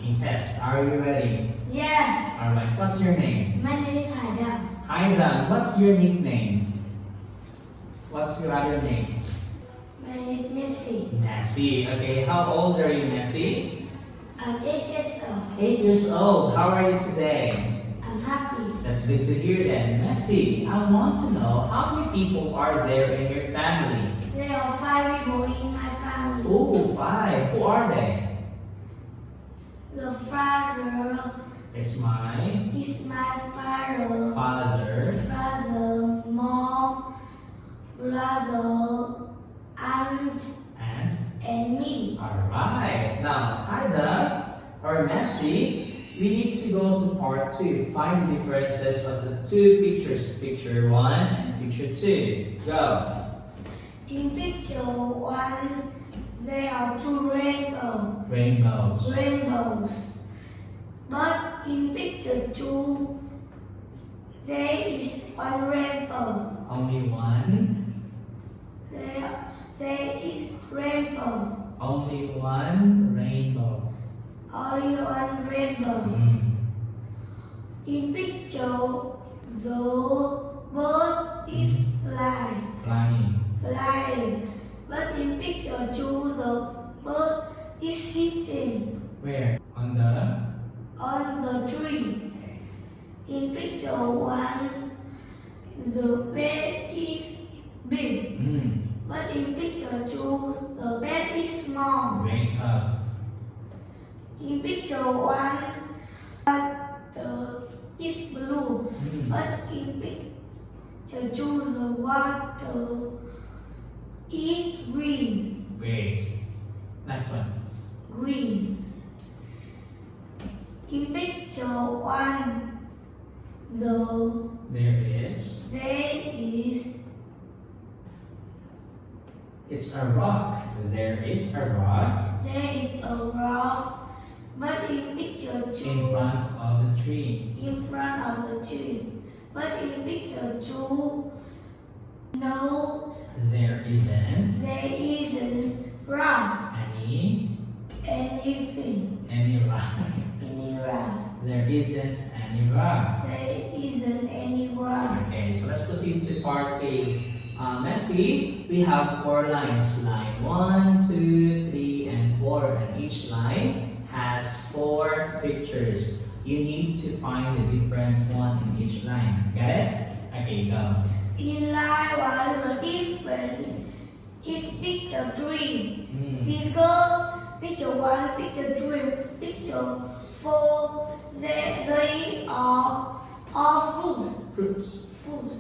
speaking test. Are you ready? Yes. Alright, what's your name? My name is Haida. Haida, what's your nickname? What's your other name? My name is Messi. Messi. Okay, how old are you, Messi? I'm 8 years old. 8 years old. How are you today? I'm happy. That's good to hear then. Messi, I want to know how many people are there in your family? There are 5 people in my family. Oh, 5. Who are they? The father It's my is my father, father, mom, brother, aunt, and me. Alright. Now, Haida or Messi, we need to go to part 2. Find the differences of the two pictures. Picture 1 and picture 2. Go. In picture 1, there are 2 rainbows. But in picture 2, there is 1 rainbow. Only one. There is rainbow. Only one rainbow. Only 1 rainbow. In picture, the bird is Flying. flying. But in picture 2, the bird is sitting Where? On on the tree. In picture 1, the bed is big. But in picture 2, the bed is small. Great job. In picture 1, water is blue. But in picture 2, the water is green. Great. Next one. Green. In picture 1, There is. there is It's a rock. There is a rock a rock. But in picture 2, in front of the tree. in front of the tree. But in picture 2, no, There isn't there isn't rock. Anything. any rock. Any rock. There isn't any rock. There isn't any rock. Okay, so let's proceed to part A. Messi, we have 4 lines. Line 1, 2, 3, and 4. And each line has 4 pictures. You need to find the different one in each line. Get it? Okay, go. In line 1, the difference is picture 3. Because picture 1, picture 3, picture 4, they are all Fruits. fruits.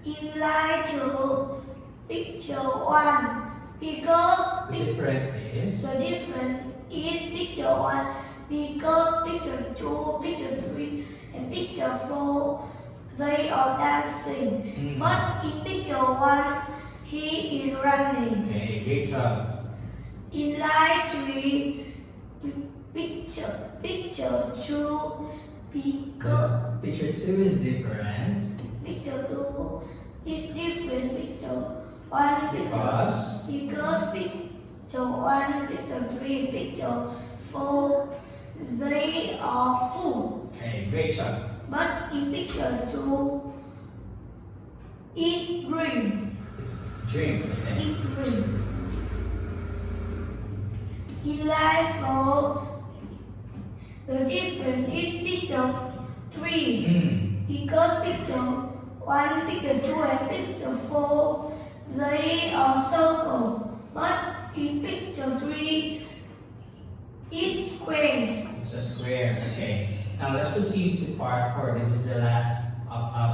In line 2, picture 1, because The different is the difference is picture 1, because picture 2, picture 3, and picture 4, they are dancing. But in picture 1, he is running. Okay, great job. In line 3, picture 2, because Picture 2 is different picture 2 is different. Picture 1, because because picture 1, picture 3, picture 4, they are full. okay, great job. But in picture 2, it's green. It's drink. Okay. It's green. In line 4, the difference is picture 3. Because picture 1, picture 2, and picture 4, they are circle. But in picture 3, it's square. It's a square. Okay. Now let's proceed to part 4. This is the last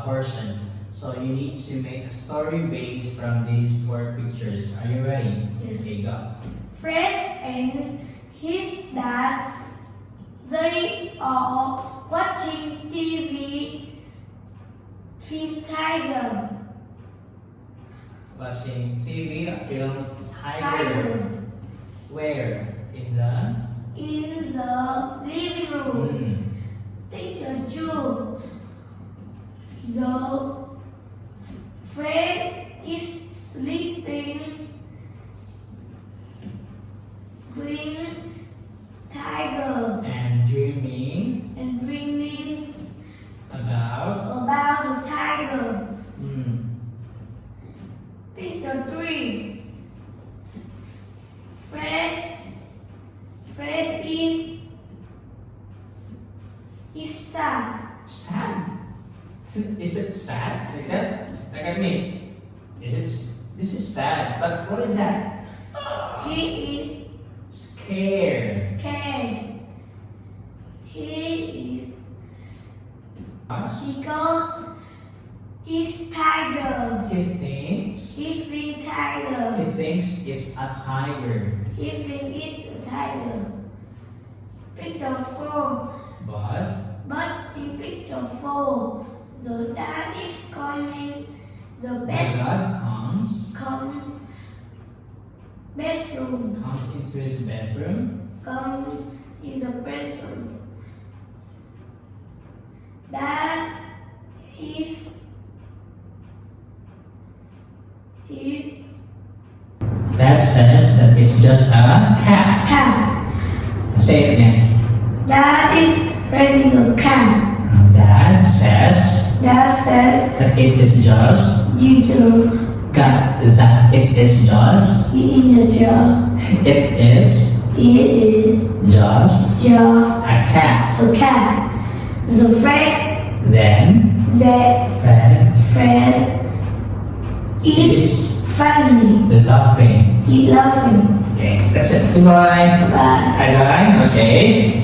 portion. So you need to make a story based from these 4 pictures. Are you ready? Yes. Okay, go. Fred and his dad, they are watching TV. Team Tiger. Watching TV, film Tiger. Tiger. Where? In the In the living room. Picture 2. The Fred is sleeping. Green What is that? He Scared. is scared. He is because it's tiger. He thinks. He thinks tiger. He thinks it's a tiger. He thinks it's a tiger. Picture 4. But in picture 4, the dad is coming. The The bed dad comes bedroom. into his bedroom. Come is a bedroom. Dad is Dad says that it's just a cat. cat. Say it again. Dad is raising a cat. Dad says Dad says that it is just due to that it is just in the jar. it is It is just jar a cat. a cat. The Then Fred is funny. laughing. He's laughing. Okay, that's it. Goodbye. Bye. Bye bye. Okay.